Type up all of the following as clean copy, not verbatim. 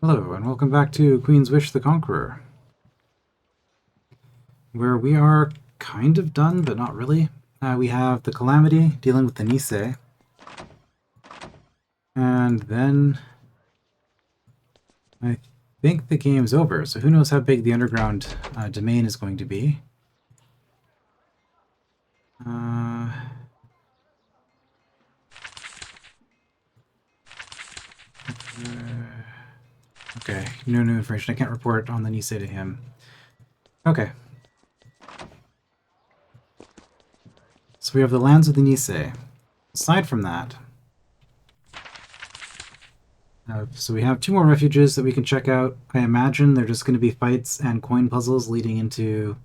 Hello, and welcome back to Queen's Wish the Conqueror, where we are kind of done, but not really. We have the Calamity dealing with the Nisse, and then I think the game's over, so who knows how big the underground domain is going to be. Okay, no new information. I can't report on the Nisse to him. Okay. So we have the lands of the Nisse. Aside from that, so we have two more refuges that we can check out. I imagine they're just going to be fights and coin puzzles leading into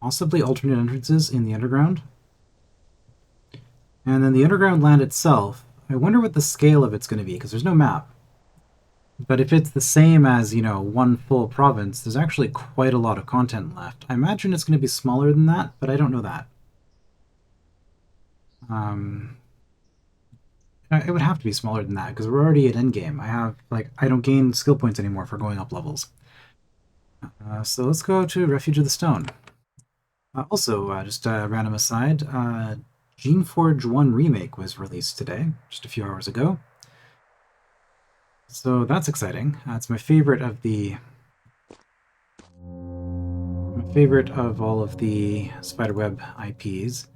possibly alternate entrances in the underground. And then the underground land itself, I wonder what the scale of it's going to be, because there's no map. But if it's the same as, one full province, there's actually quite a lot of content left. I imagine it's going to be smaller than that, but I don't know that. It would have to be smaller than that, because we're already at endgame. I don't gain skill points anymore for going up levels. So let's go to Refuge of the Stone. Also, just a random aside, Geneforge 1 Remake was released today, just a few hours ago. So that's exciting. It's my favorite of all of the Spiderweb IPs.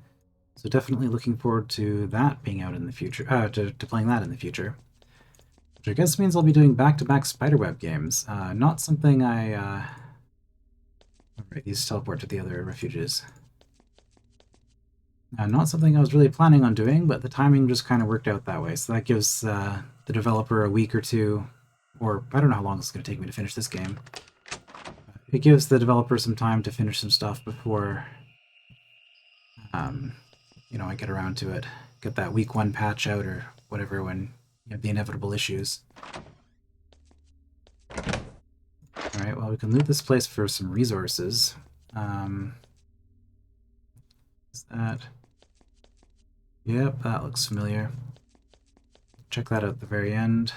So definitely looking forward to that being out in the future, to playing that in the future. Which I guess means I'll be doing back-to-back Spiderweb games. Not something I... Alright, these teleport to the other refuges. Not something I was really planning on doing, but the timing just kind of worked out that way. So that gives the developer a week or two, or I don't know how long it's going to take me to finish this game. It gives the developer some time to finish some stuff before, I get around to it. Get that week 1 patch out or whatever when you have the inevitable issues. Alright, well, we can loot this place for some resources. Is that... Yep, that looks familiar. Check that out at the very end.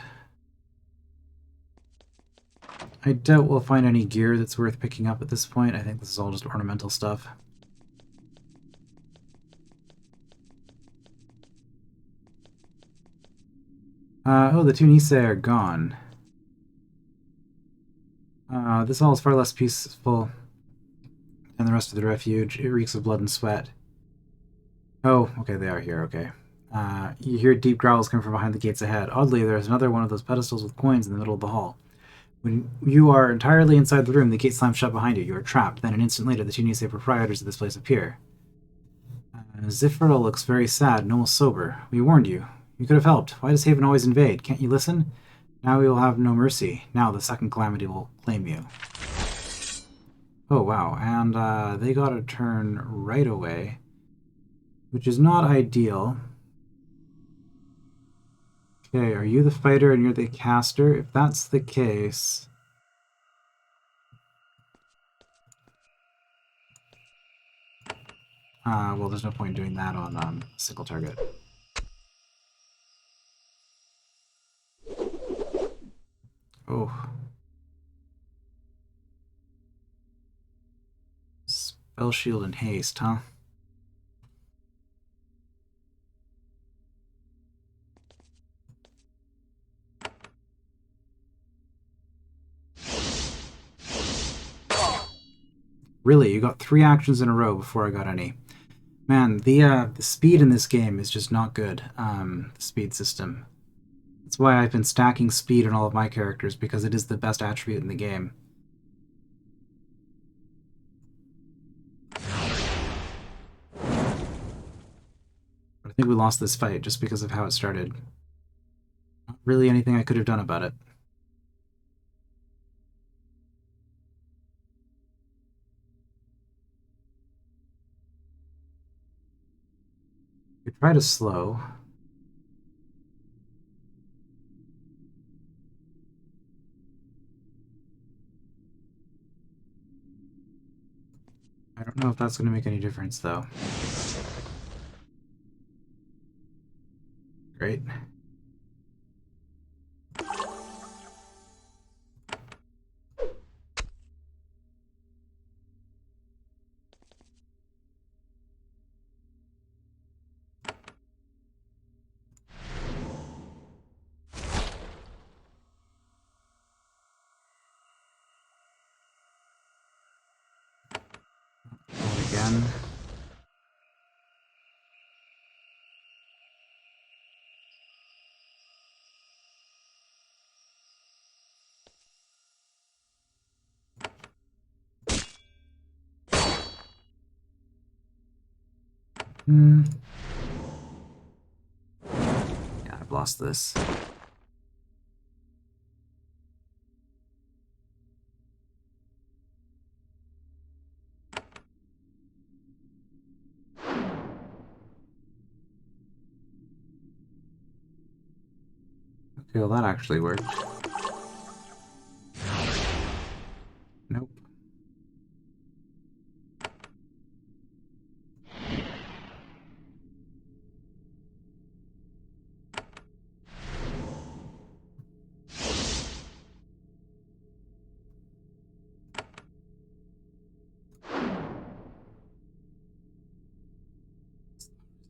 I doubt we'll find any gear that's worth picking up at this point. I think this is all just ornamental stuff. Oh, the two Nisse are gone. This hall is far less peaceful than the rest of the refuge. It reeks of blood and sweat. Oh, okay, they are here, okay. You hear deep growls coming from behind the gates ahead. Oddly, there's another one of those pedestals with coins in the middle of the hall. When you are entirely inside the room, the gate slams shut behind you. You are trapped. Then an instant later, the two Nisse proprietors of this place appear. Zifril looks very sad and almost sober. We warned you. You could have helped. Why does Haven always invade? Can't you listen? Now we will have no mercy. Now the second calamity will claim you. Oh, wow. And they got a turn right away, which is not ideal. Okay, are you the fighter and you're the caster? If that's the case... well, there's no point doing that on a single target. Oh. Spell shield and haste, huh? Really, you got 3 actions in a row before I got any. Man, the speed in this game is just not good, the speed system. That's why I've been stacking speed on all of my characters, because it is the best attribute in the game. But I think we lost this fight just because of how it started. Not really anything I could have done about it. We try to slow. I don't know if that's going to make any difference, though. Great. again. Yeah, I've lost this. Okay, well that actually worked. Nope.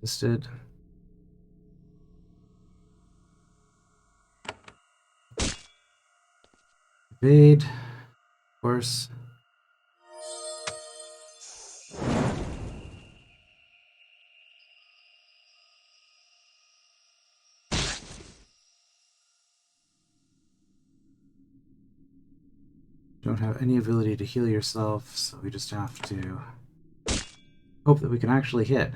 Resisted. Evade. Of course. Don't have any ability to heal yourself, so we just have to hope that we can actually hit.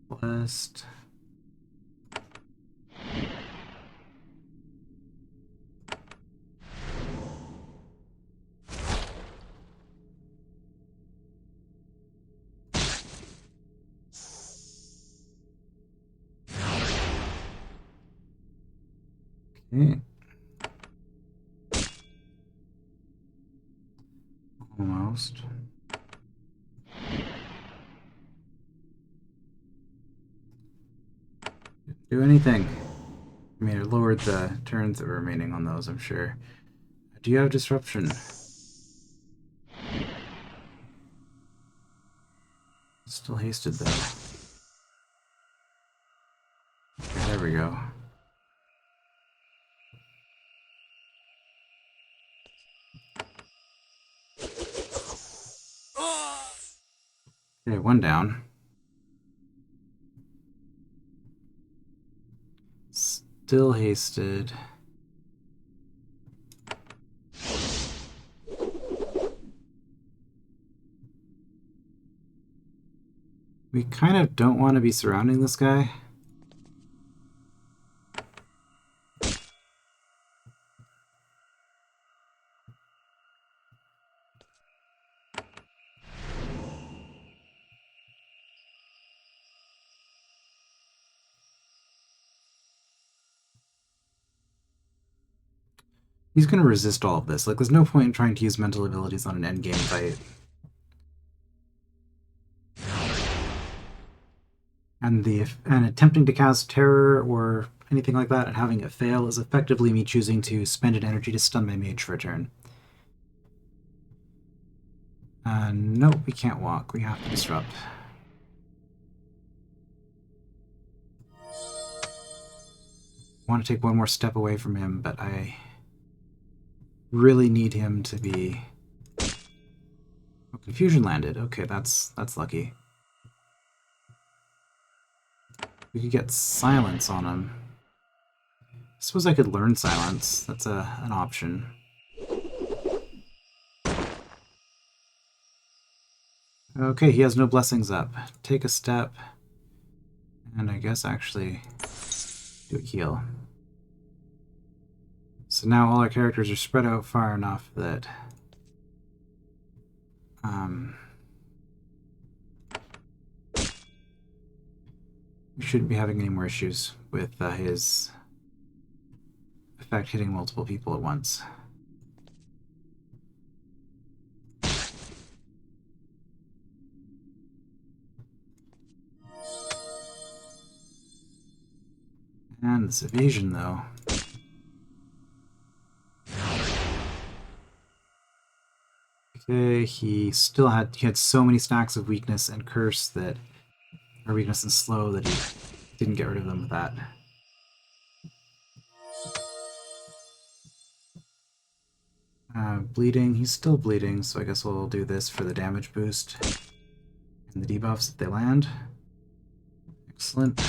Blessed. Okay. Almost. Didn't do anything. I mean, it lowered the turns that were remaining on those, I'm sure. Do you have disruption? Still hasted though. Okay, there we go. Okay, one down. Still hasted. We kind of don't want to be surrounding this guy. He's going to resist all of this. Like, there's no point in trying to use mental abilities on an endgame fight. And attempting to cast terror or anything like that and having it fail is effectively me choosing to spend an energy to stun my mage for a turn. Nope, we can't walk. We have to disrupt. I want to take one more step away from him, but I really need him to be... Oh, confusion landed. Okay, that's lucky. We could get silence on him. I suppose I could learn silence. That's an option. Okay, he has no blessings up. Take a step. And I guess actually do a heal. So now all our characters are spread out far enough that we shouldn't be having any more issues with his effect hitting multiple people at once. And this evasion, though. Okay, he had so many stacks of weakness and curse that, or weakness and slow, that he didn't get rid of them with that. Bleeding. He's still bleeding, so I guess we'll do this for the damage boost and the debuffs that they land. Excellent.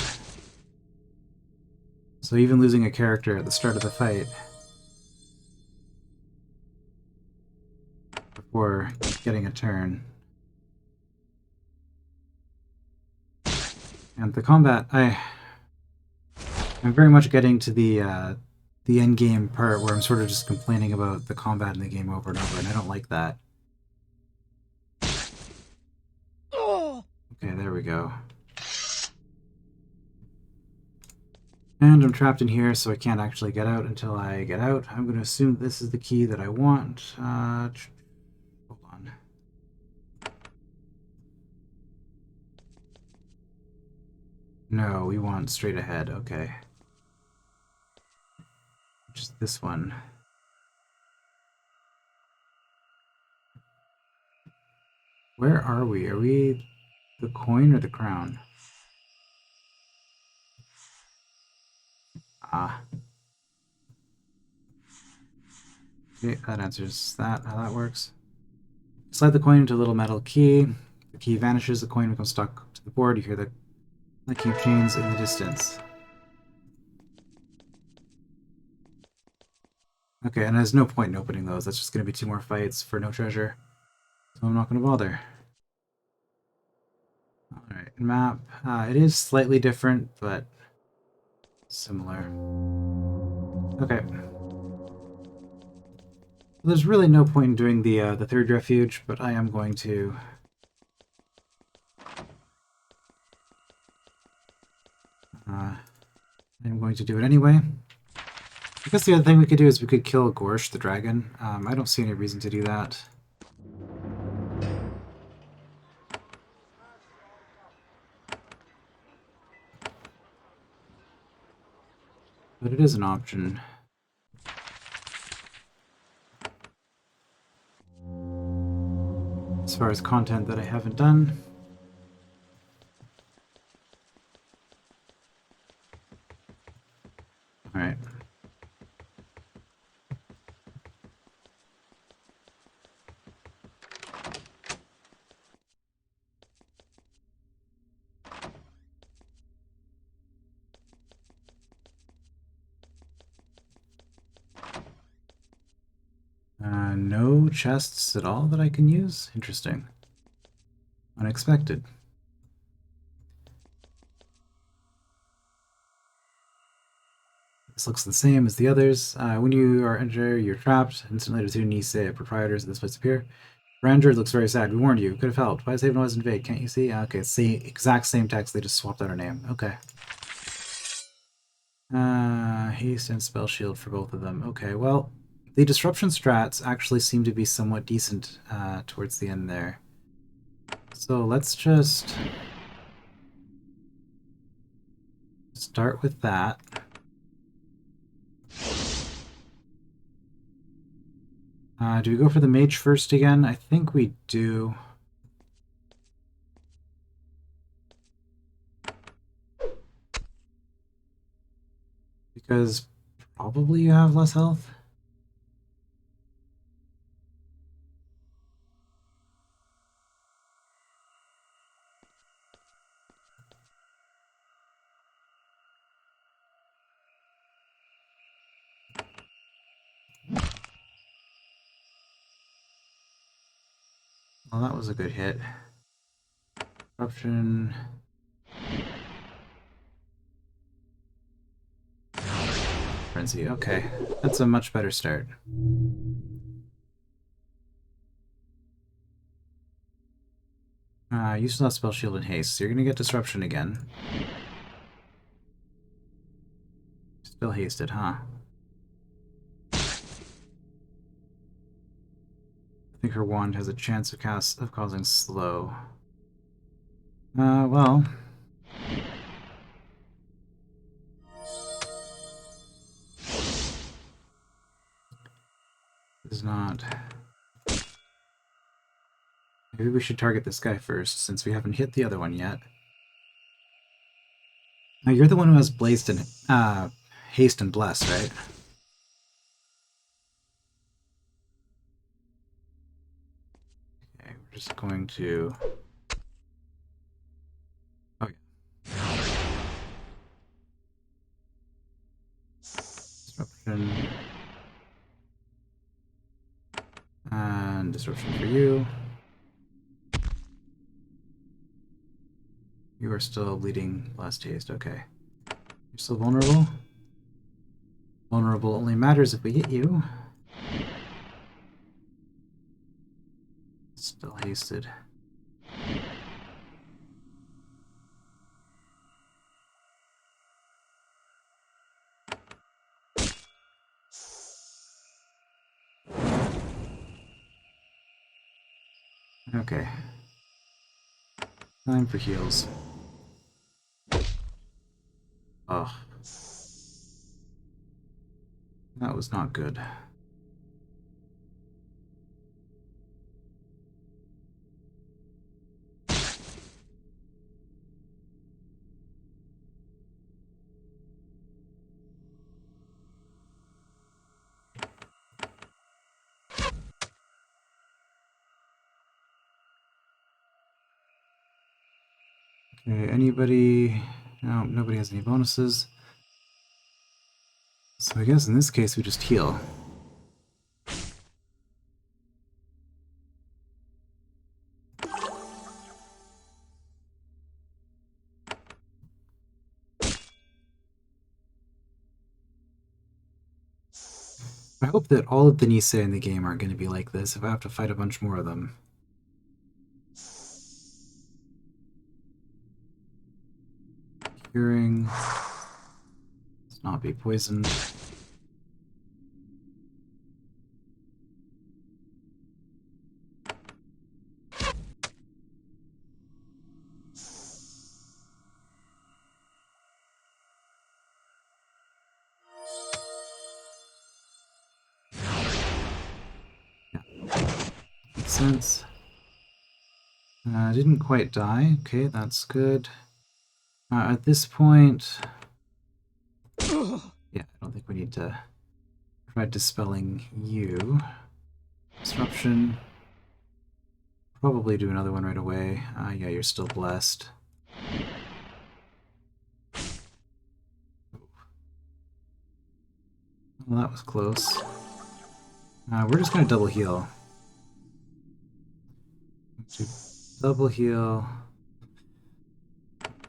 So even losing a character at the start of the fight before getting a turn. And the combat, I'm very much getting to the end game part where I'm sort of just complaining about the combat in the game over and over, and I don't like that. Okay, there we go. And I'm trapped in here, so I can't actually get out until I get out. I'm going to assume this is the key that I want. Hold on. No, we want straight ahead. Okay. Just this one. Where are we? Are we the coin or the crown? Ah. Okay, that answers that, how that works. Slide the coin into a little metal key. The key vanishes, the coin becomes stuck to the board. You hear the clicking of chains in the distance. Okay, and there's no point in opening those. That's just going to be 2 more fights for no treasure. So I'm not going to bother. Alright, map. It is slightly different, but similar. Okay. There's really no point in doing the third refuge, but I am going to. I'm going to do it anyway. I guess the other thing we could do is we could kill Gorsh the dragon. I don't see any reason to do that. But it is an option. As far as content that I haven't done. Alright. No chests at all that I can use? Interesting. Unexpected. This looks the same as the others. When you are enter, you're trapped. Instantly the 2 Nisse proprietors of this place appear. Ranger looks very sad. We warned you. Could have helped. Why save noise and vague? Can't you see? Okay, see, exact same text. They just swapped out her name. Okay. Haste and spell shield for both of them. Okay, well, the disruption strats actually seem to be somewhat decent towards the end there. So let's just start with that. Do we go for the mage first again? I think we do. Because probably you have less health. Well, that was a good hit. Corruption. Frenzy. Okay, that's a much better start. You still have spell shield and haste, so you're gonna get disruption again. Still hasted, huh? I think her wand has a chance of causing slow. Well. Is not. Maybe we should target this guy first, since we haven't hit the other one yet. Now, you're the one who has Blazed and Haste and Bless, right? just going to... Oh, yeah. Disruption. And disruption for you. You are still bleeding last taste, okay. You're still vulnerable? Vulnerable only matters if we hit you. Still hasted. Okay. Time for heals. Ugh. That was not good. Okay, anybody? No, nobody has any bonuses. So I guess in this case we just heal. I hope that all of the Nisse in the game aren't going to be like this if I have to fight a bunch more of them. Curing. Let's not be poisoned. Makes sense. Didn't quite die. Okay, that's good. At this point... Yeah, I don't think we need to try dispelling you. Disruption. Probably do another one right away. Yeah, you're still blessed. Well, that was close. We're just going to double heal. Double heal.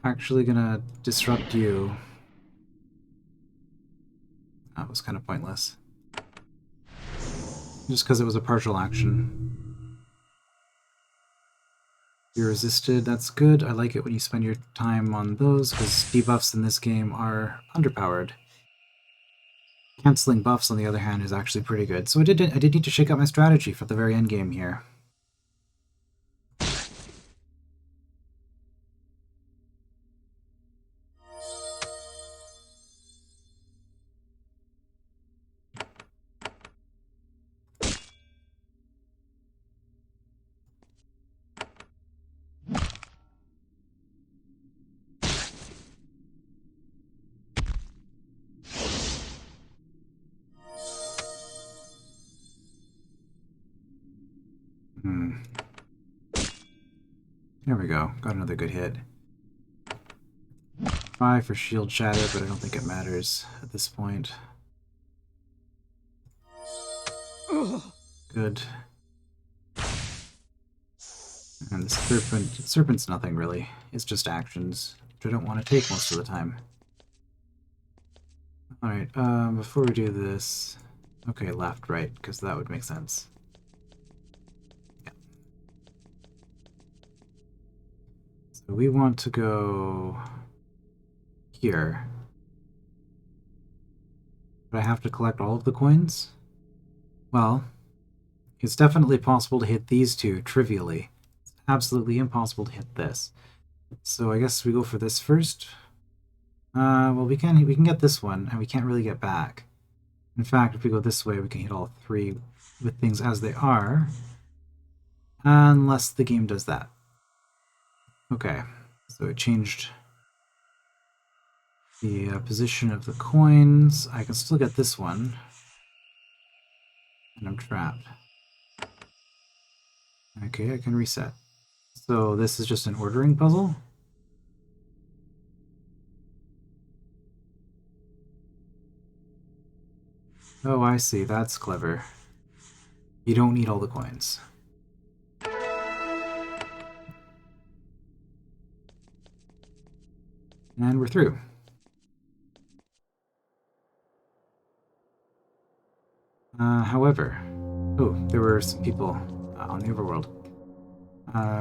Actually gonna disrupt you. That was kind of pointless. Just because it was a partial action. You resisted, that's good. I like it when you spend your time on those, because debuffs in this game are underpowered. Canceling buffs, on the other hand, is actually pretty good. So I did need to shake up my strategy for the very end game here. There we go. Got another good hit. 5 for shield shatter, but I don't think it matters at this point. Good. And the serpent's nothing really. It's just actions, which I don't want to take most of the time. Alright, before we do this... Okay, left, right, because that would make sense. Yeah. So we want to go... here. But I have to collect all of the coins? Well, it's definitely possible to hit these two trivially. It's absolutely impossible to hit this. So I guess we go for this first. Well, we can get this one, and we can't really get back. In fact, if we go this way, we can hit all three with things as they are. Unless the game does that. Okay, so it changed the position of the coins. I can still get this one. And I'm trapped. Okay, I can reset. So this is just an ordering puzzle? Oh, I see. That's clever. You don't need all the coins. And we're through. However... Oh, there were some people on the overworld.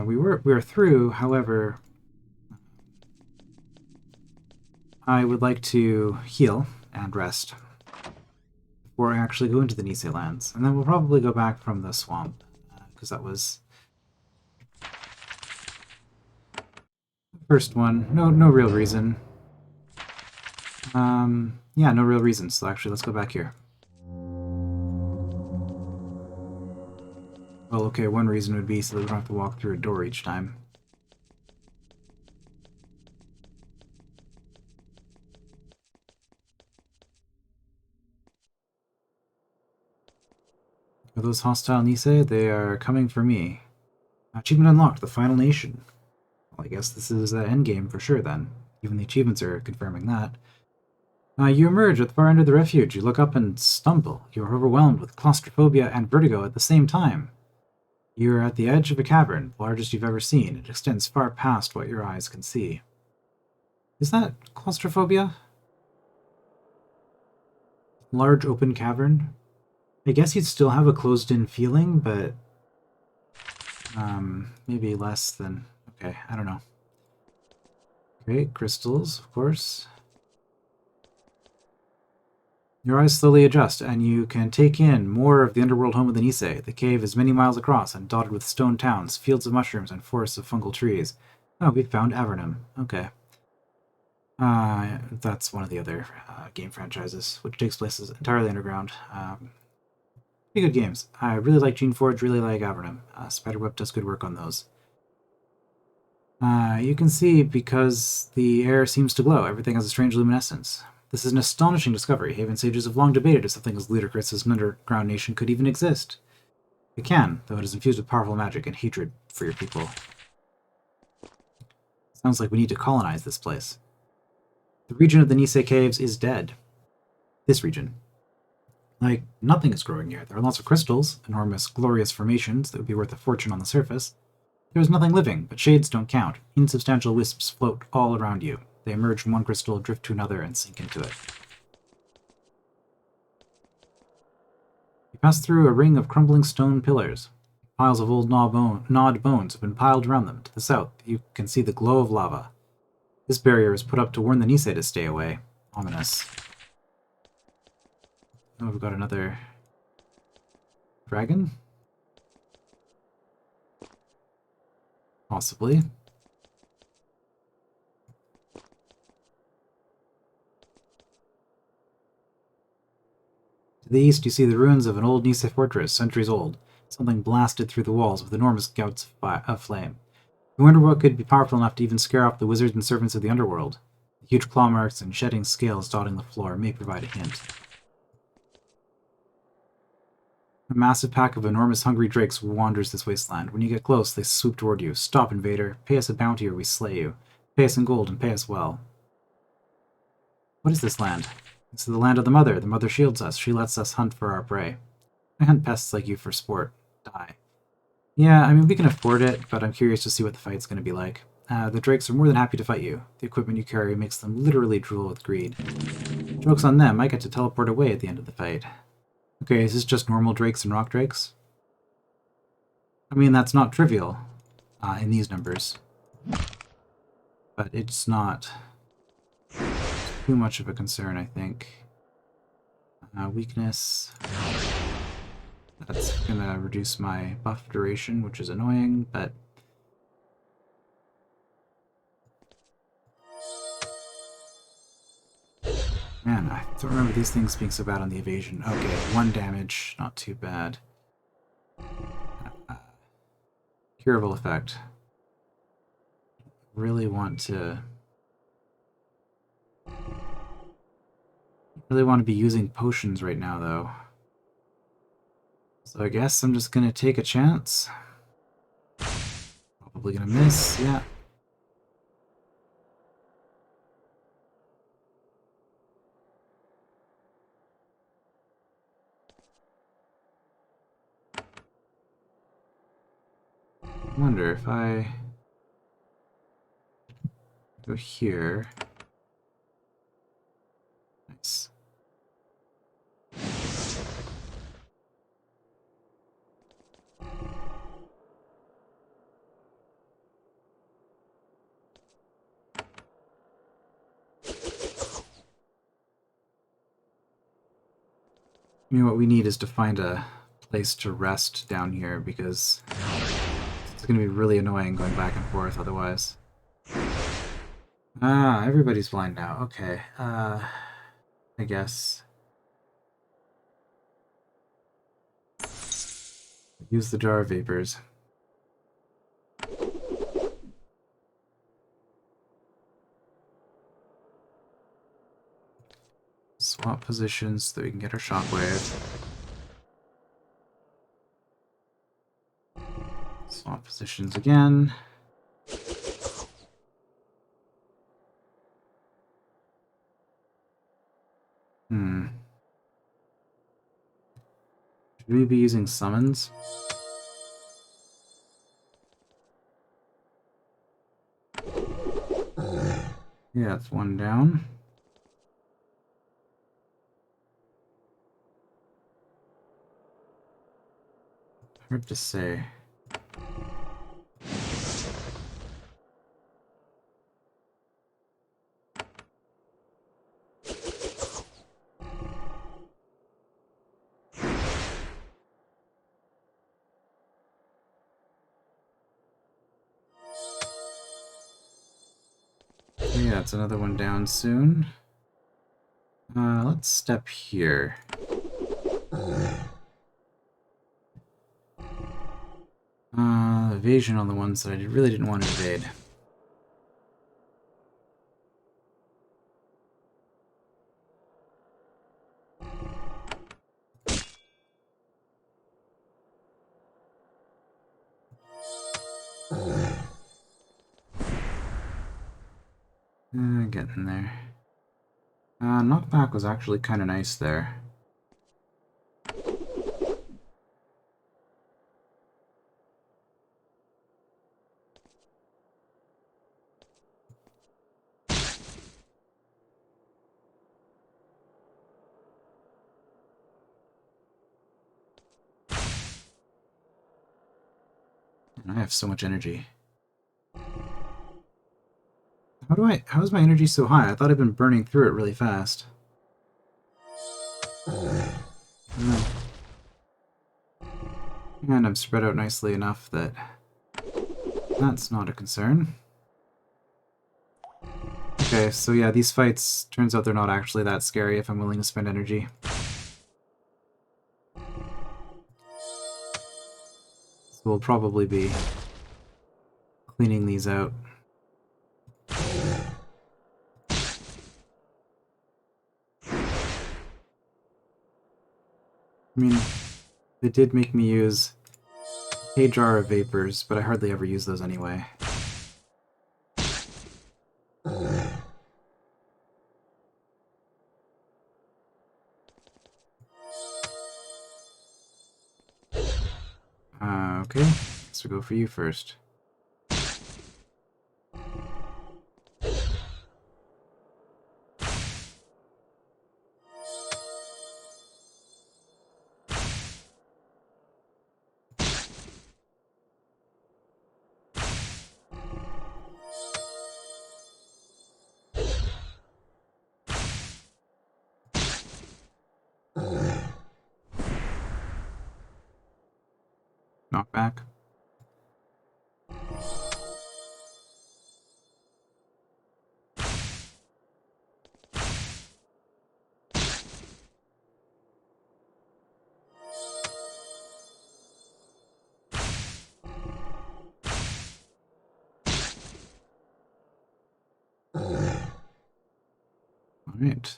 We were through, however... I would like to heal and rest before I actually go into the Nisse lands. And then we'll probably go back from the swamp, because that was the first one. No real reason. Yeah, no real reason, so actually let's go back here. Well, okay, one reason would be so that we don't have to walk through a door each time. Are those hostile Nisse? They are coming for me. Achievement unlocked, the final nation. Well, I guess this is the endgame for sure then. Even the achievements are confirming that. You emerge at the far end of the refuge. You look up and stumble. You are overwhelmed with claustrophobia and vertigo at the same time. You are at the edge of a cavern, the largest you've ever seen. It extends far past what your eyes can see. Is that claustrophobia? Large open cavern? I guess you'd still have a closed-in feeling, but... maybe less than... Okay, I don't know. Okay, crystals, of course. Your eyes slowly adjust, and you can take in more of the underworld home of the Nisse. The cave is many miles across and dotted with stone towns, fields of mushrooms, and forests of fungal trees. Oh, we found Avernum. Okay. That's one of the other game franchises, which takes place entirely underground. Pretty good games. I really like Geneforge, really like Avernum. Spiderweb does good work on those. You can see, because the air seems to glow, everything has a strange luminescence. This is an astonishing discovery. Haven sages have long debated if something as ludicrous as an underground nation could even exist. It can, though it is infused with powerful magic and hatred for your people. Sounds like we need to colonize this place. The region of the Nisse Caves is dead. This region. Like, nothing is growing here. There are lots of crystals, enormous, glorious formations that would be worth a fortune on the surface. There is nothing living, but shades don't count. Insubstantial wisps float all around you. They emerge from one crystal, drift to another, and sink into it. You pass through a ring of crumbling stone pillars. Piles of old gnawed bones have been piled around them. To the south, you can see the glow of lava. This barrier is put up to warn the Nisse to stay away. Ominous. Oh, we've got another... dragon? Possibly. To the east, you see the ruins of an old Nisse fortress, centuries old. Something blasted through the walls with enormous gouts of flame. You wonder what could be powerful enough to even scare off the wizards and servants of the underworld. The huge claw marks and shedding scales dotting the floor may provide a hint. A massive pack of enormous hungry drakes wanders this wasteland. When you get close, they swoop toward you. Stop, invader. Pay us a bounty or we slay you. Pay us in gold and pay us well. What is this land? This is the land of the Mother. The Mother shields us. She lets us hunt for our prey. I hunt pests like you for sport. Die. Yeah, I mean, we can afford it, but I'm curious to see what the fight's going to be like. The drakes are more than happy to fight you. The equipment you carry makes them literally drool with greed. Joke's on them, I get to teleport away at the end of the fight. Okay, is this just normal drakes and rock drakes? I mean, that's not trivial in these numbers. But it's not too much of a concern, I think. Weakness. That's gonna reduce my buff duration, which is annoying, but... Man, I don't remember these things being so bad on the evasion. Okay, 1 damage, not too bad. Curable effect. Really want to be using potions right now, though. So I guess I'm just gonna take a chance. probably gonna miss. Yeah. I wonder if I go here. Nice. I mean, what we need is to find a place to rest down here, because it's going to be really annoying going back and forth otherwise. Ah, everybody's blind now. Okay. I guess. Use the jar of vapors. Swap positions so that we can get our shockwave. Swap positions again. Should we be using summons? Yeah, it's one down. Hard to say. Yeah, it's another one down soon. Let's step here. Evasion on the ones that I really didn't want to evade. Getting there. Knockback was actually kind of nice there. I have so much energy. How is my energy so high? I thought I'd been burning through it really fast. And I'm spread out nicely enough that that's not a concern. Okay, so yeah, these fights, turns out they're not actually that scary if I'm willing to spend energy. So we'll probably be cleaning these out. I mean, they did make me use a jar of vapors, but I hardly ever use those anyway. Okay, so go for you first. Knockback. Alright.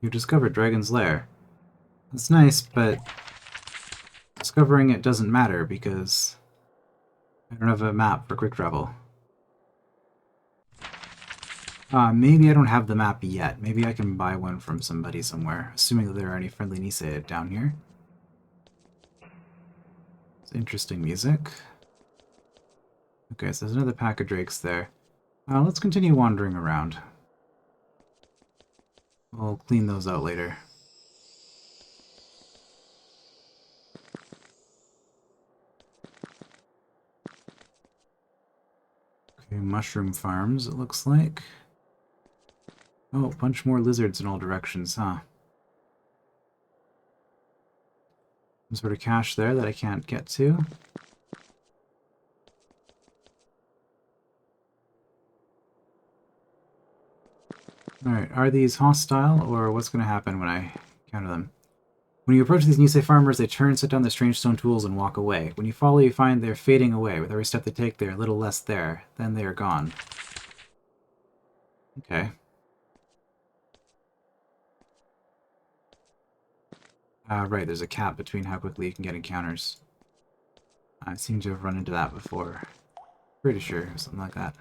You discovered Dragon's Lair. That's nice, but discovering it doesn't matter because I don't have a map for quick travel. Maybe I don't have the map yet. Maybe I can buy one from somebody somewhere, assuming that there are any friendly Nisse down here. It's interesting music. Okay, so there's another pack of drakes there. Let's continue wandering around. We'll clean those out later. Okay, mushroom farms, it looks like. Oh, a bunch more lizards in all directions, huh? Some sort of cache there that I can't get to. Alright, are these hostile, or what's going to happen when I encounter them? When you approach these Nisse farmers, they turn, set down their strange stone tools, and walk away. When you follow, you find they're fading away. With every step they take, they're a little less there. Then they are gone. Okay. Right, there's a cap between how quickly you can get encounters. I seem to have run into that before. Pretty sure, something like that.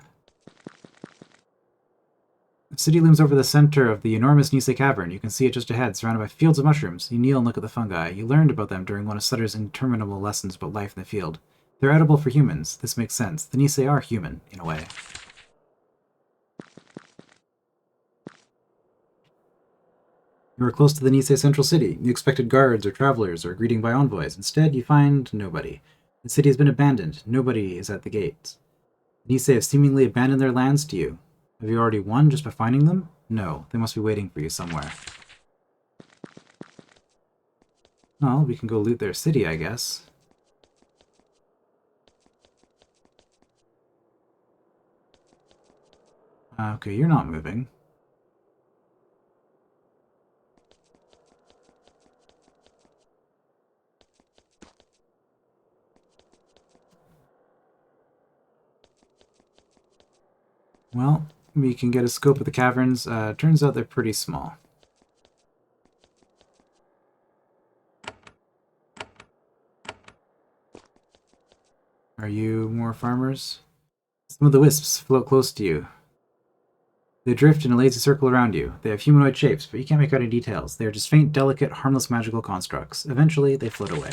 The city looms over the center of the enormous Nisse cavern. You can see it just ahead, surrounded by fields of mushrooms. You kneel and look at the fungi. You learned about them during one of Sutter's interminable lessons about life in the field. They're edible for humans. This makes sense. The Nisse are human, in a way. You are close to the Nisse central city. You expected guards or travelers or greeting by envoys. Instead, you find nobody. The city has been abandoned. Nobody is at the gates. The Nisse have seemingly abandoned their lands to you. Have you already won just by finding them? No, they must be waiting for you somewhere. Well, we can go loot their city, I guess. Okay, you're not moving. Well, we can get a scope of the caverns. Turns out they're pretty small. Are you more farmers? Some of the wisps float close to you. They drift in a lazy circle around you. They have humanoid shapes, but you can't make out any details. They are just faint, delicate, harmless magical constructs. Eventually, they float away.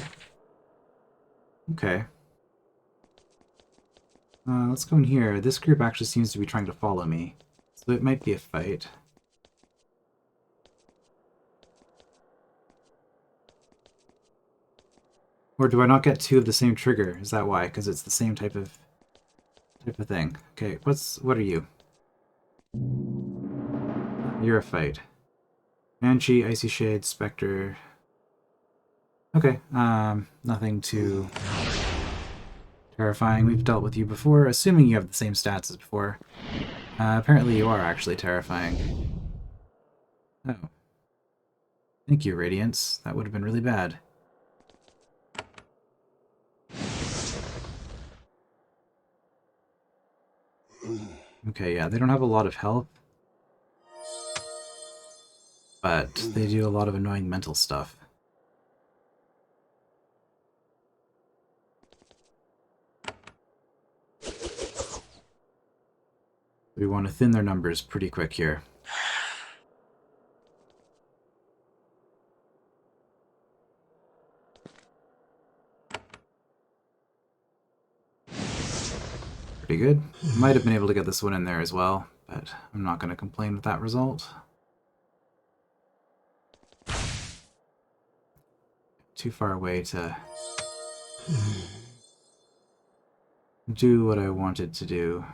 Okay. Let's go in here. This group actually seems to be trying to follow me, so it might be a fight. Or do I not get two of the same trigger? Is that why? Because it's the same type of thing. Okay, what are you? You're a fight. Banshee, Icy Shade, Spectre. Okay, nothing too terrifying. We've dealt with you before, assuming you have the same stats as before. Apparently you are actually terrifying. Oh. Thank you, Radiance. That would have been really bad. Okay, yeah, they don't have a lot of health. But they do a lot of annoying mental stuff. We want to thin their numbers pretty quick here. Pretty good. Might have been able to get this one in there as well, but I'm not going to complain with that result. Too far away to do what I wanted to do.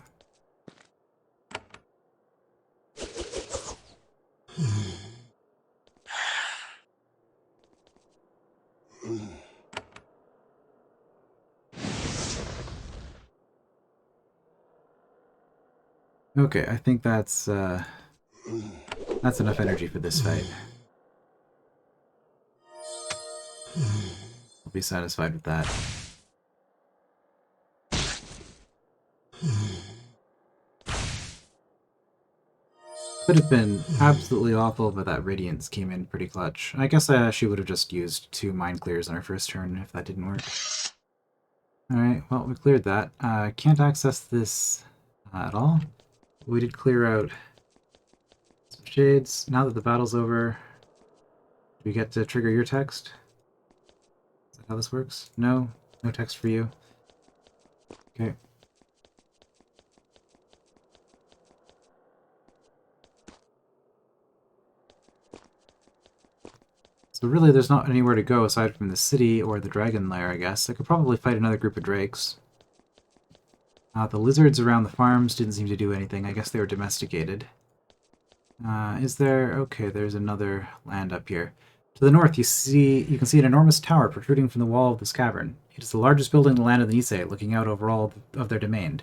Okay, I think that's enough energy for this fight. I'll be satisfied with that. Could have been absolutely awful, but that Radiance came in pretty clutch. I guess she would have just used 2 Mind Clears on her first turn if that didn't work. Alright, well, we cleared that. Can't access this at all. We did clear out some shades. Now that the battle's over, do we get to trigger your text? Is that how this works? No? No text for you? Okay. So really there's not anywhere to go aside from the city or the dragon lair, I guess. I could probably fight another group of drakes. The lizards around the farms didn't seem to do anything. I guess they were domesticated. Is there... Okay, there's another land up here. To the north, you can see an enormous tower protruding from the wall of this cavern. It is the largest building in the land of the Nisse, looking out over all of their domain.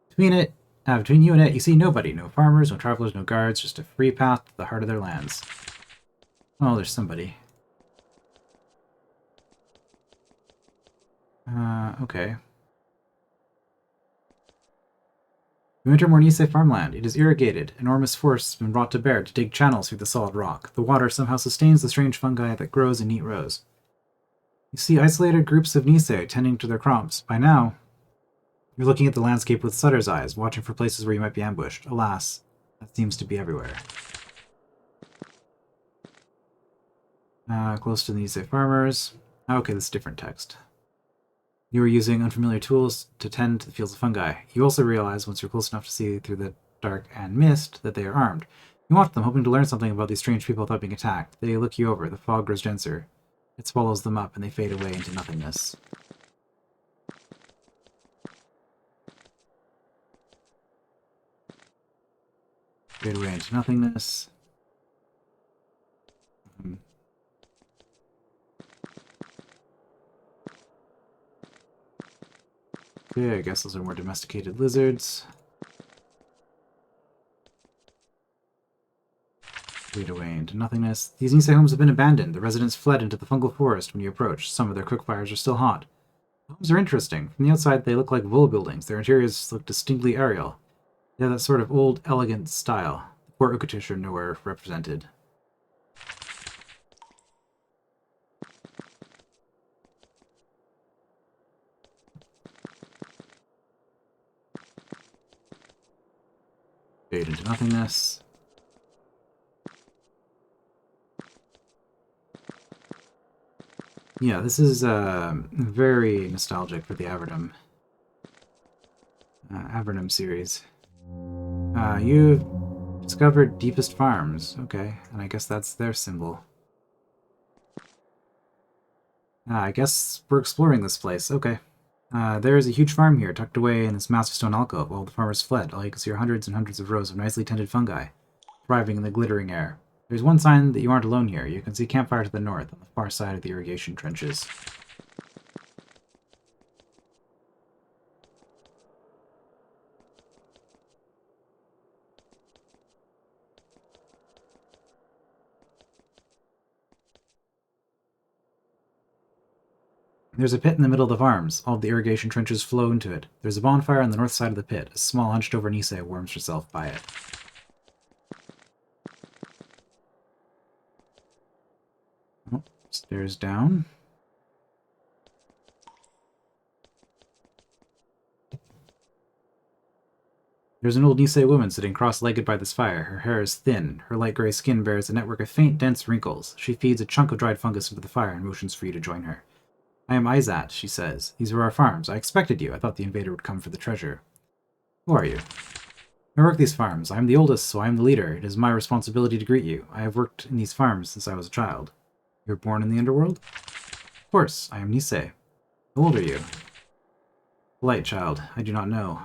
Between you and it, you see nobody. No farmers, no travelers, no guards, just a free path to the heart of their lands. Oh, there's somebody. Okay. You enter Nisse farmland. It is irrigated. Enormous force has been brought to bear to dig channels through the solid rock. The water somehow sustains the strange fungi that grows in neat rows. You see isolated groups of Nisse tending to their crops. By now, you're looking at the landscape with Sutter's eyes, watching for places where you might be ambushed. Alas, that seems to be everywhere. Close to the Nisse farmers. Okay, this is different text. You are using unfamiliar tools to tend to the fields of fungi. You also realize, once you're close enough to see through the dark and mist, that they are armed. You watch them, hoping to learn something about these strange people without being attacked. They look you over. The fog grows denser. It swallows them up, and they fade away into nothingness. Fade away into nothingness. Okay, I guess those are more domesticated lizards. Fade away into nothingness. These Nisse homes have been abandoned. The residents fled into the fungal forest when you approach. Some of their cook fires are still hot. The homes are interesting. From the outside, they look like wool buildings. Their interiors look distinctly aerial. They have that sort of old, elegant style. The poor Ukatish are nowhere represented. Fade into nothingness. Yeah, this is very nostalgic for the Avernum series. You've discovered Deepest Farms. Okay, and I guess that's their symbol. I guess we're exploring this place. Okay. There is a huge farm here, tucked away in this massive stone alcove. While the farmers fled, all you can see are hundreds and hundreds of rows of nicely tended fungi, thriving in the glittering air. There's one sign that you aren't alone here. You can see campfire to the north, on the far side of the irrigation trenches. There's a pit in the middle of the farms. All of the irrigation trenches flow into it. There's a bonfire on the north side of the pit. A small, hunched-over Nisse warms herself by it. Oh, stairs down. There's an old Nisse woman sitting cross-legged by this fire. Her hair is thin. Her light gray skin bears a network of faint, dense wrinkles. She feeds a chunk of dried fungus into the fire and motions for you to join her. I am Izat, she says. These are our farms. I expected you. I thought the invader would come for the treasure. Who are you? I work these farms. I am the oldest, so I am the leader. It is my responsibility to greet you. I have worked in these farms since I was a child. You were born in the underworld? Of course. I am Nisse. How old are you? Polite child. I do not know.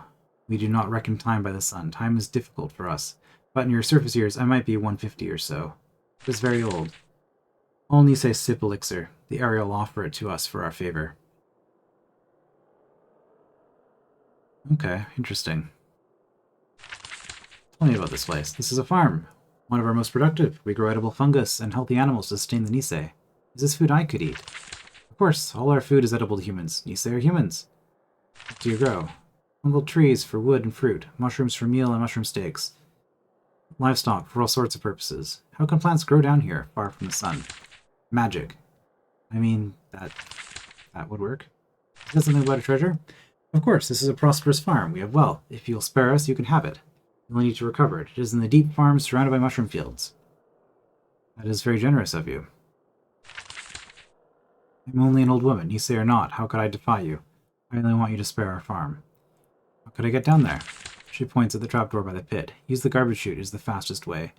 We do not reckon time by the sun. Time is difficult for us. But in your surface years, I might be 150 or so. It is very old. All Nisse sip elixir. The Ariel offer it to us for our favor. Okay, interesting. Tell me about this place. This is a farm. One of our most productive. We grow edible fungus and healthy animals to sustain the Nisse. Is this food I could eat? Of course, all our food is edible to humans. Nisse are humans. What do you grow? Fungal trees for wood and fruit. Mushrooms for meal and mushroom steaks. Livestock for all sorts of purposes. How can plants grow down here, far from the sun? Magic. I mean, that would work. Is that something about a treasure? Of course, this is a prosperous farm. We have wealth. If you'll spare us, you can have it. You only need to recover it. It is in the deep farm surrounded by mushroom fields. That is very generous of you. I'm only an old woman. You say or not, how could I defy you? I only want you to spare our farm. How could I get down there? She points at the trapdoor by the pit. Use the garbage chute is the fastest way.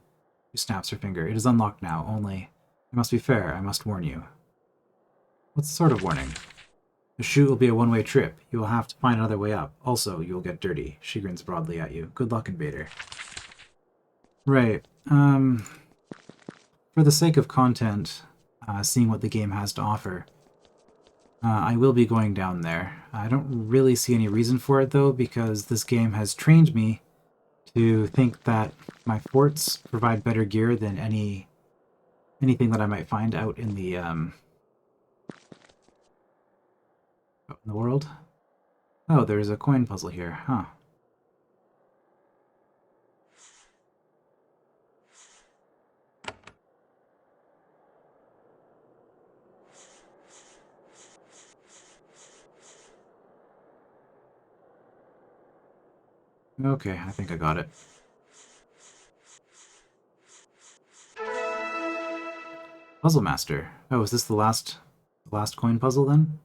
She snaps her finger. It is unlocked now, only... I must be fair, I must warn you. What sort of warning? The chute will be a one-way trip. You will have to find another way up. Also, you will get dirty. She grins broadly at you. Good luck, invader. Right. For the sake of content, seeing what the game has to offer, I will be going down there. I don't really see any reason for it, though, because this game has trained me to think that my forts provide better gear than anything that I might find out in the world. Oh, there's a coin puzzle here, huh? Okay, I think I got it. Puzzle Master. Oh, is this the last coin puzzle then?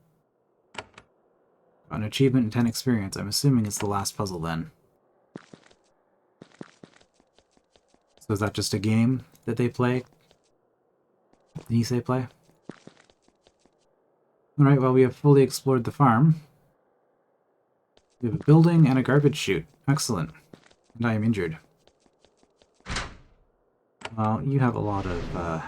Got an achievement and 10 experience. I'm assuming it's the last puzzle then. So is that just a game that they play? The Nisse play? Alright, well we have fully explored the farm. We have a building and a garbage chute. Excellent. And I am injured. Well, you have a lot of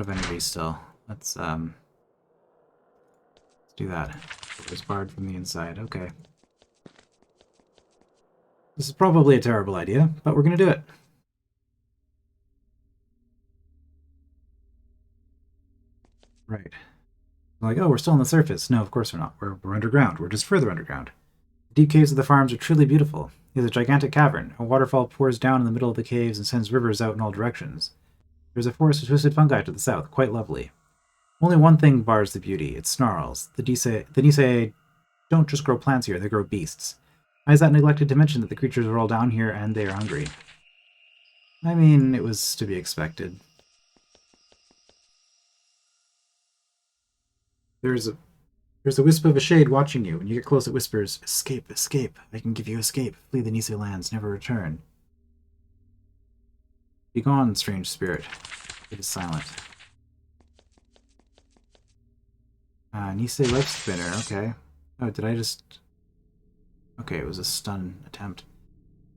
energy still. Let's do that. It's barred from the inside. Okay. This is probably a terrible idea, but we're gonna do it. Right. Like, oh, we're still on the surface. No, of course we're not. We're underground. We're just further underground. The deep caves of the farms are truly beautiful. There's a gigantic cavern. A waterfall pours down in the middle of the caves and sends rivers out in all directions. There's a forest of twisted fungi to the south, quite lovely. Only one thing bars the beauty. It snarls. The Nisse don't just grow plants here, they grow beasts. Isaac neglected to mention that the creatures are all down here and they are hungry. I mean, it was to be expected. There's a wisp of a shade watching you. When you get close, it whispers, "Escape, escape. I can give you escape. Flee the Nisse lands, never return." Begone, strange spirit. It is silent. Nisse life spinner, okay. Oh, did I just... Okay, it was a stun attempt.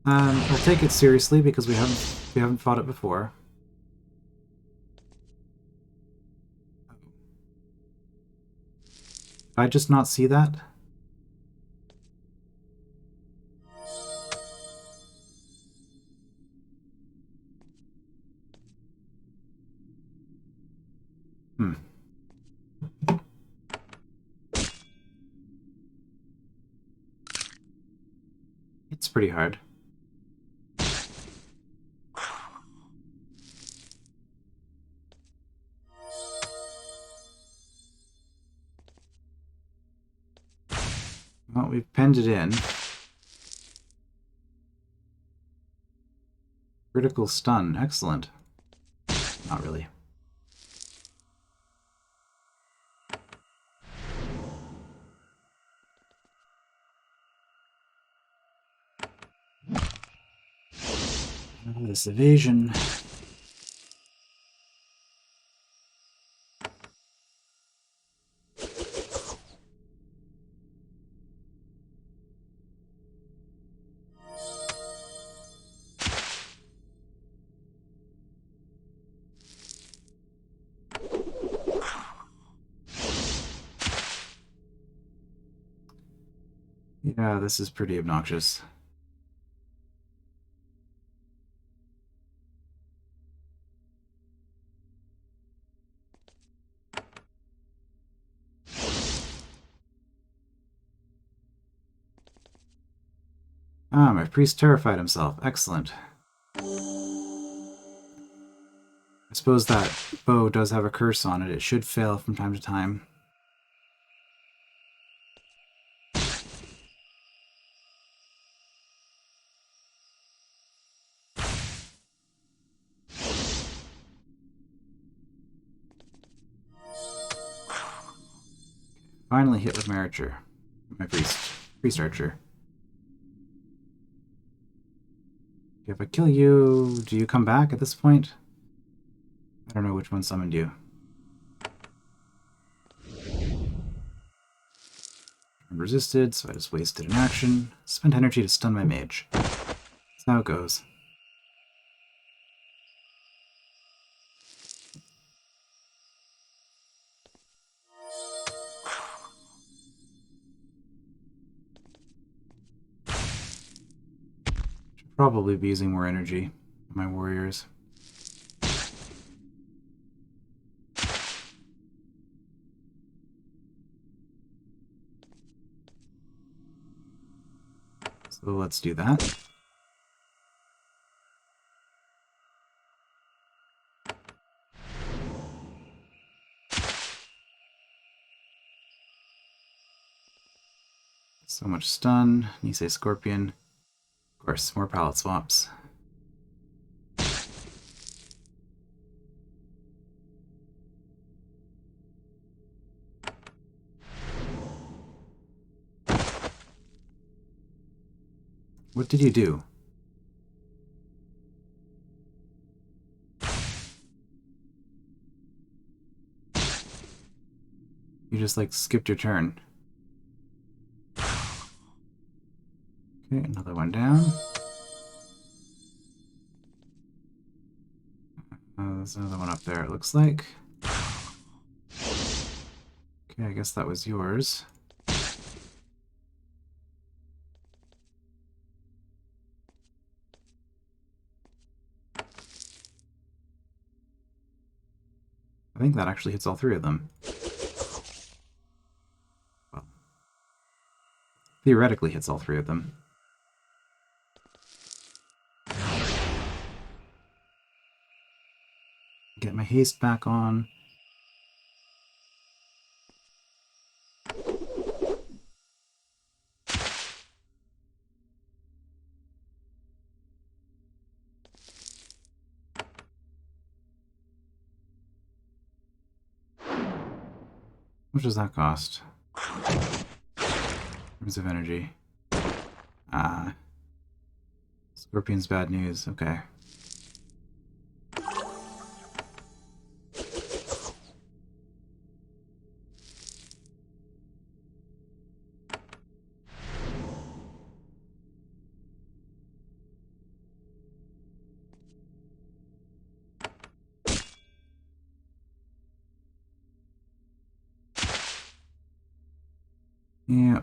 I'll take it seriously because we haven't fought it before. Did I just not see that? Hmm. It's pretty hard. Well, we've penned it in. Critical stun. Excellent. Not really. This evasion. Yeah, this is pretty obnoxious. Ah, my priest terrified himself. Excellent. I suppose that bow does have a curse on it. It should fail from time to time. Finally hit with my archer. My priest archer. If I kill you, do you come back at this point? I don't know which one summoned you. I'm resisted, so I just wasted an action. Spent energy to stun my mage. That's how it goes. Should probably be using more energy on my warriors. So let's do that. So much stun. Nisse Scorpion. Of course, more palette swaps. What did you do? You just, like, skipped your turn. Okay, another one down. There's another one up there, it looks like. Okay, I guess that was yours. I think that actually hits all three of them. Well, theoretically hits all three of them. Get my haste back on. What does that cost? Rooms of energy. Ah. Scorpion's bad news. Okay. Yeah.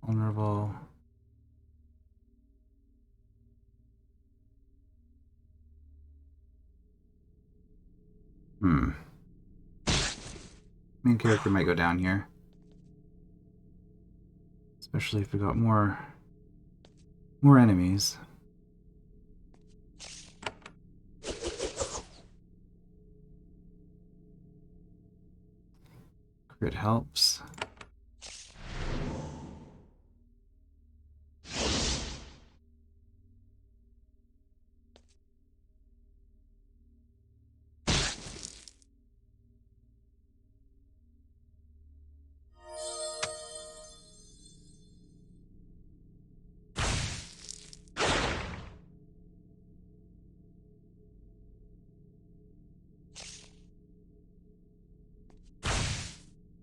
Vulnerable. Main character might go down here. Especially if we got more enemies. Crit helps.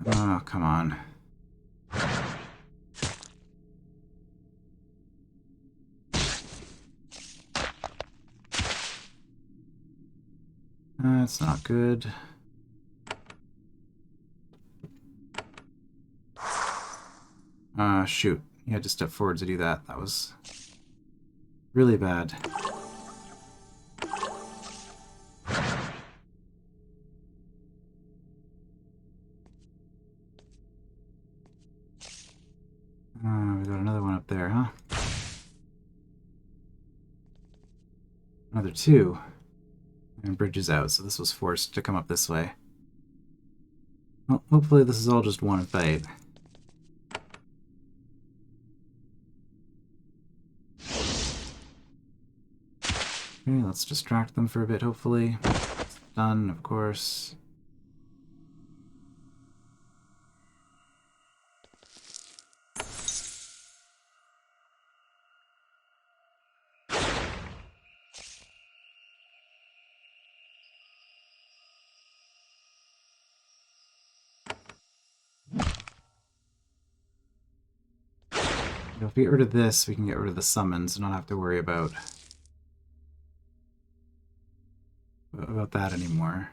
Oh, come on. That's not good. Shoot. You had to step forward to do that. That was really bad. We 2. And bridges out, so this was forced to come up this way. Well, hopefully this is all just one fight. Okay, let's distract them for a bit, hopefully. Done, of course. If we get rid of this, we can get rid of the summons and not have to worry about that anymore.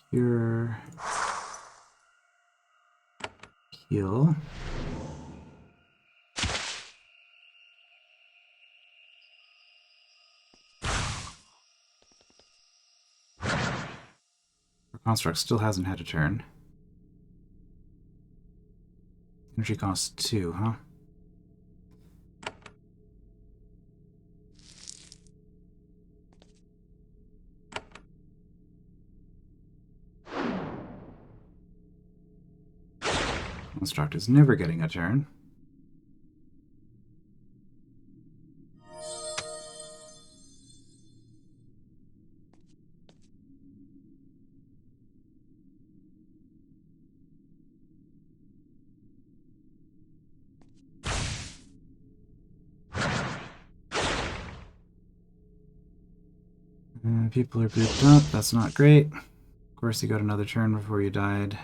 Cure. Heal. Our construct still hasn't had a turn. Energy costs 2, huh? Construct is never getting a turn. People are grouped up, that's not great. Of course, you got another turn before you died.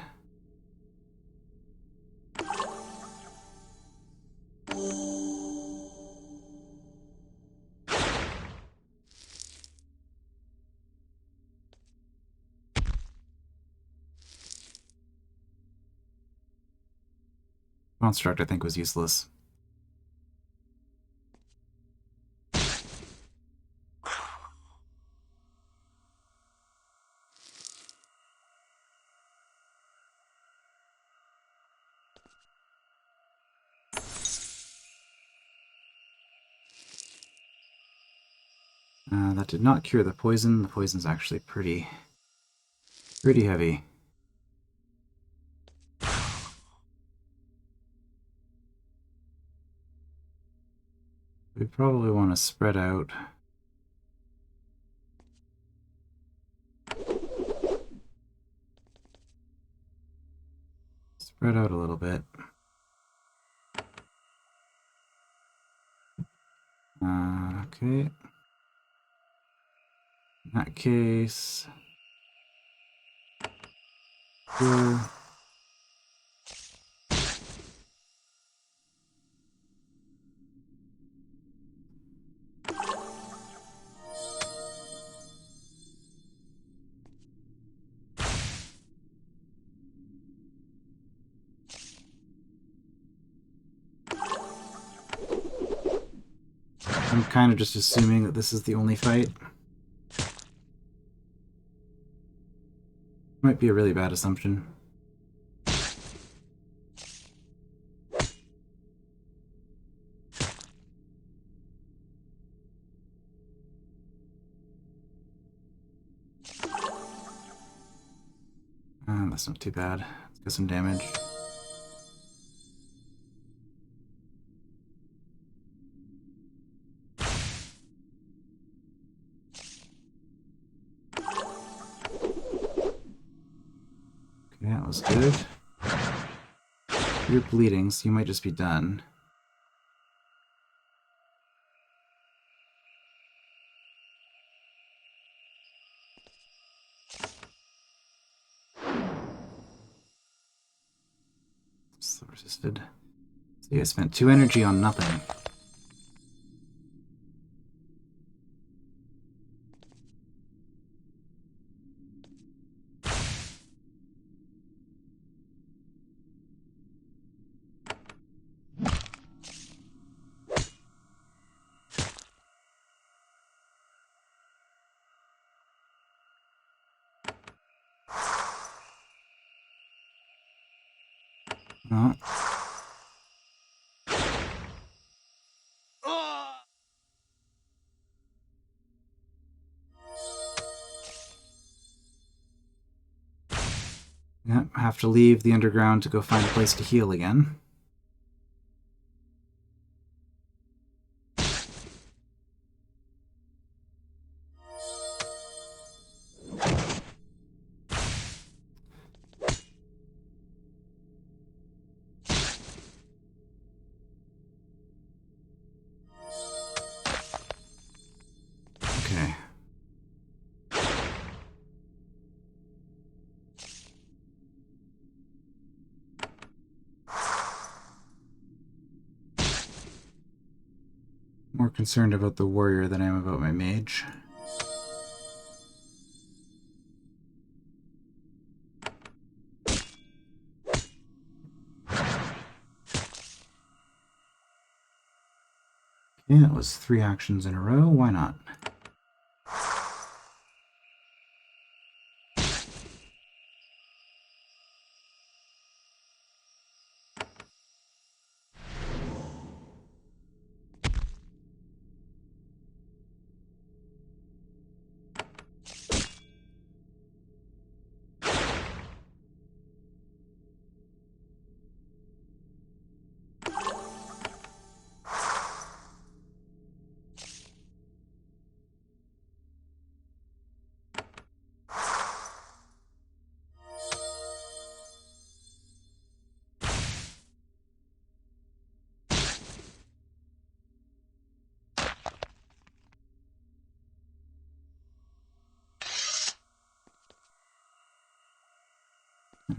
Construct, I think, was useless. That did not cure the poison. The poison's actually pretty heavy. We probably want to spread out. Spread out a little bit. Okay. In that case... Here. I'm kind of just assuming that this is the only fight. Might be a really bad assumption. That's not too bad. Let's get some damage. Okay, that was good. You're bleeding, so you might just be done. Still resisted. So you guys spent 2 energy on nothing. Oh. Yep, have to leave the underground to go find a place to heal again. Okay. More concerned about the warrior than I am about my mage. Okay, that was 3 actions in a row. Why not?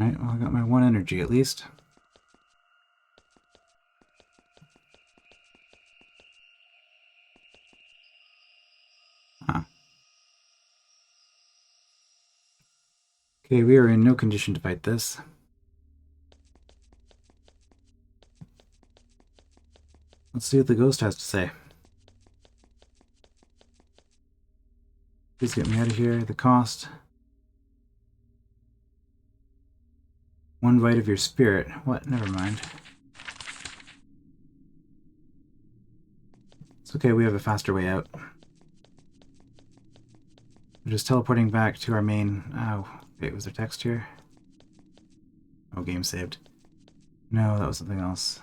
Alright, well, I got my 1 energy at least. Huh. Okay, we are in no condition to fight this. Let's see what the ghost has to say. Please get me out of here. The cost. 1 bite of your spirit. What? Never mind. It's okay, we have a faster way out. We're just teleporting back to our main... Oh, wait, was there text here? Oh, game saved. No, that was something else.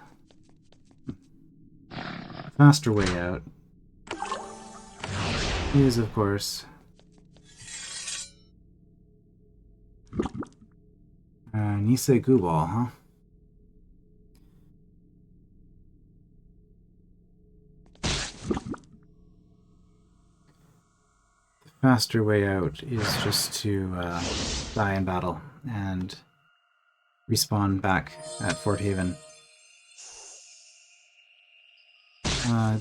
Faster way out is, of course... Nisse goo ball, huh? The faster way out is just to die in battle and respawn back at Fort Haven.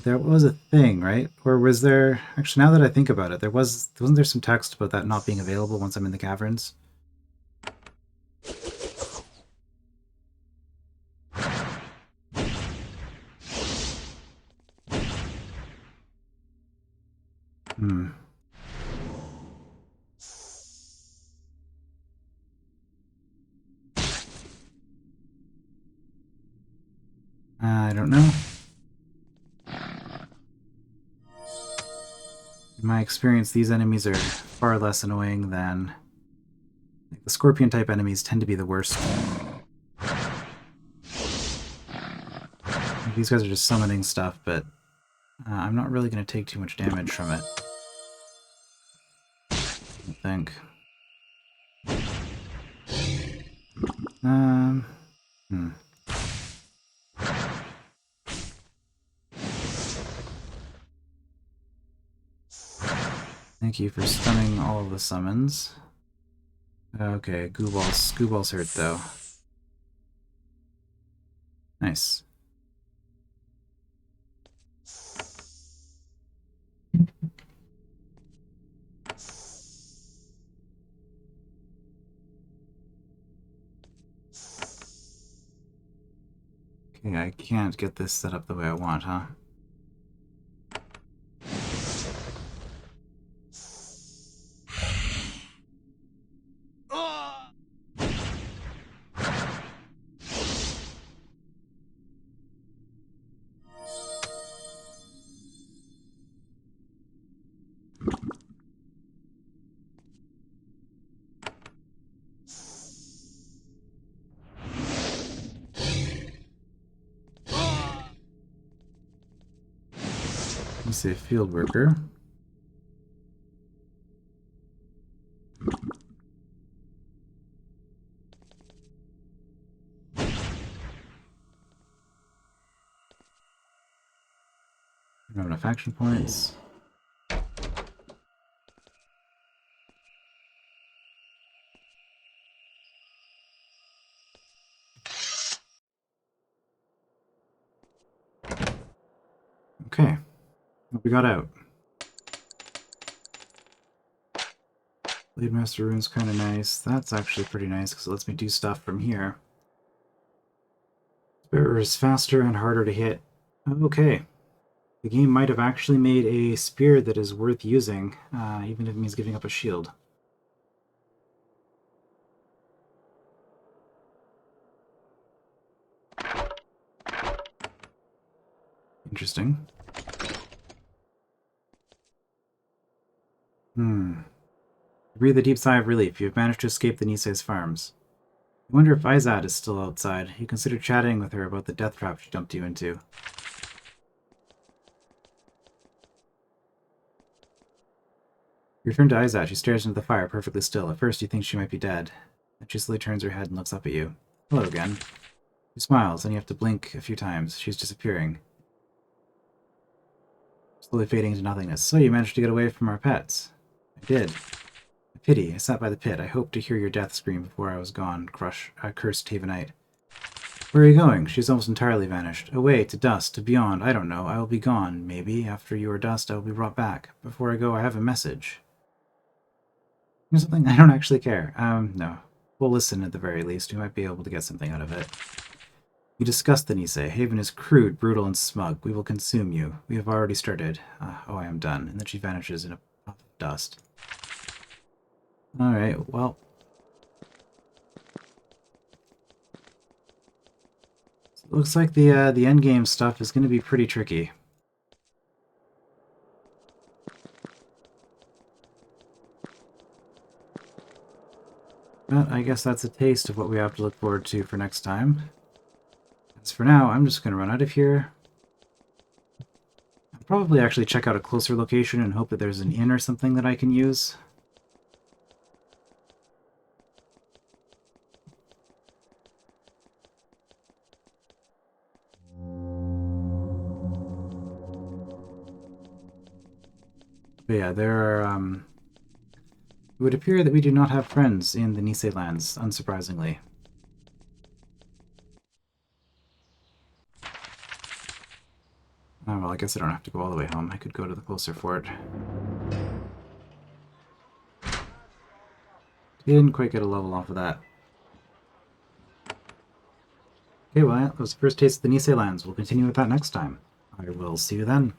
There was a thing, right? Or was there... Actually, now that I think about it, wasn't there some text about that not being available once I'm in the caverns? I don't know. In my experience, these enemies are far less annoying than... The scorpion-type enemies tend to be the worst. These guys are just summoning stuff, but I'm not really going to take too much damage from it. I think. Thank you for stunning all of the summons. Okay, goo balls hurt though. Nice. Okay, I can't get this set up the way I want, huh? Let's see, field worker. I don't have enough action points. Okay, what we got out? Blade Master Rune's kind of nice. That's actually pretty nice because it lets me do stuff from here. Spider is faster and harder to hit. Okay. The game might have actually made a spear that is worth using, even if it means giving up a shield. Interesting. Breathe a deep sigh of relief. You have managed to escape the Nisse's farms. I wonder if Izad is still outside. You consider chatting with her about the death trap she dumped you into. You return to Izad. She stares into the fire, perfectly still. At first, you think she might be dead. Then she slowly turns her head and looks up at you. Hello again. She smiles, and you have to blink a few times. She's disappearing. Slowly fading into nothingness. So you managed to get away from our pets. I did. A pity. I sat by the pit. I hoped to hear your death scream before I was gone, cursed Tavenite. Where are you going? She's almost entirely vanished. Away, to dust, to beyond, I don't know. I will be gone, maybe. After you are dust, I will be brought back. Before I go, I have a message. You know something? I don't actually care. No. We'll listen at the very least. We might be able to get something out of it. You discussed the Nisse. Haven is crude, brutal, and smug. We will consume you. We have already started. Oh, I am done. And then she vanishes in a puff of dust. Alright, well. It looks like the endgame stuff is going to be pretty tricky. But I guess that's a taste of what we have to look forward to for next time. As for now, I'm just going to run out of here. I'll probably actually check out a closer location and hope that there's an inn or something that I can use. But yeah, there are, it would appear that we do not have friends in the Nisse lands, unsurprisingly. Oh, well, I guess I don't have to go all the way home. I could go to the closer fort. Didn't quite get a level off of that. Okay, well, that was the first taste of the Nisse lands. We'll continue with that next time. I will see you then.